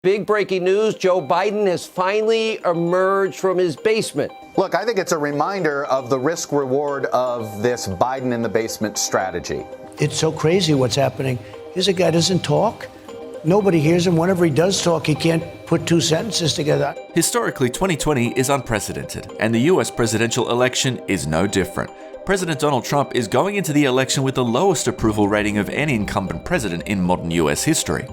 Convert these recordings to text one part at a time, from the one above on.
Big breaking news, Joe Biden has finally emerged from his basement. Look, I think it's a reminder of the risk-reward of this Biden in the basement strategy. It's so crazy what's happening. Here's a guy who doesn't talk. Nobody hears him. Whenever he does talk, he can't put two sentences together. Historically, 2020 is unprecedented, and the US presidential election is no different. President Donald Trump is going into the election with the lowest approval rating of any incumbent president in modern US history.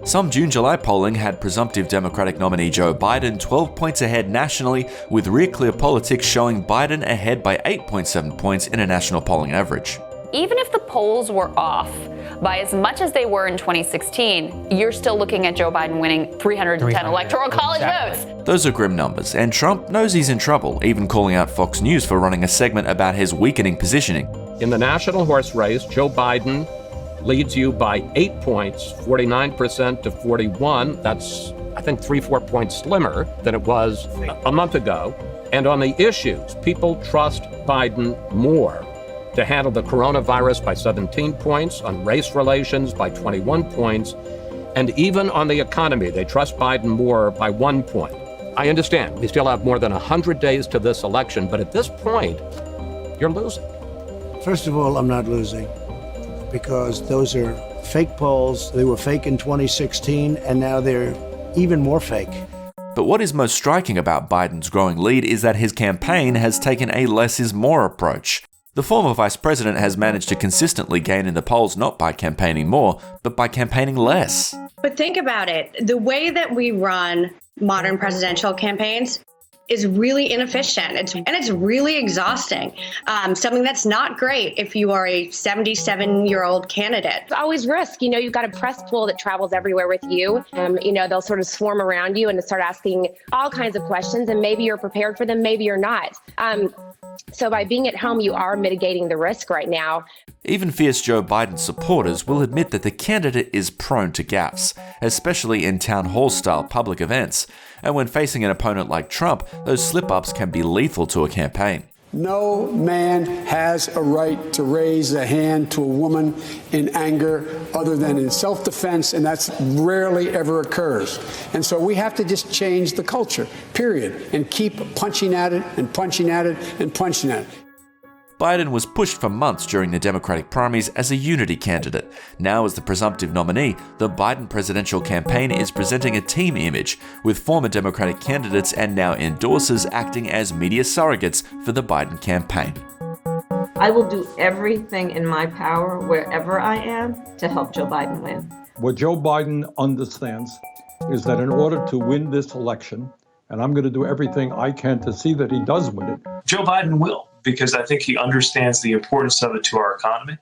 Some June-July polling had presumptive Democratic nominee Joe Biden 12 points ahead nationally, with Real Clear Politics showing Biden ahead by 8.7 points in a national polling average. Even if the polls were off by as much as they were in 2016, you're still looking at Joe Biden winning 310 electoral college votes. Those are grim numbers, and Trump knows he's in trouble, even calling out Fox News for running a segment about his weakening positioning. In the national horse race, Joe Biden leads you by 8 points, 49% to 41. That's, I think, 3-4 points slimmer than it was a month ago. And on the issues, people trust Biden more to handle the coronavirus by 17 points, on race relations by 21 points, and even on the economy, they trust Biden more by 1 point. I understand we still have more than 100 days to this election, but at this point, you're losing. First of all, I'm not losing, because those are fake polls. They were fake in 2016, and now they're even more fake. But what is most striking about Biden's growing lead is that his campaign has taken a less is more approach. The former vice president has managed to consistently gain in the polls not by campaigning more, but by campaigning less. But think about it. The way that we run modern presidential campaigns is really inefficient. It's really exhausting. Something that's not great if you are a 77-year-old candidate. It's always risk. You've got a press pool that travels everywhere with you. They'll sort of swarm around you and start asking all kinds of questions, and maybe you're prepared for them, maybe you're not. So by being at home, you are mitigating the risk right now. Even fierce Joe Biden supporters will admit that the candidate is prone to gaffes, especially in town hall-style public events. And when facing an opponent like Trump, those slip-ups can be lethal to a campaign. No man has a right to raise a hand to a woman in anger other than in self-defense, and that's rarely ever occurs. And so we have to just change the culture, period, and keep punching at it and punching at it and punching at it. Biden was pushed for months during the Democratic primaries as a unity candidate. Now, as the presumptive nominee, the Biden presidential campaign is presenting a team image, with former Democratic candidates and now endorsers acting as media surrogates for the Biden campaign. I will do everything in my power, wherever I am, to help Joe Biden win. What Joe Biden understands is that in order to win this election, and I'm going to do everything I can to see that he does win it. Joe Biden will, because I think he understands the importance of it to our economy.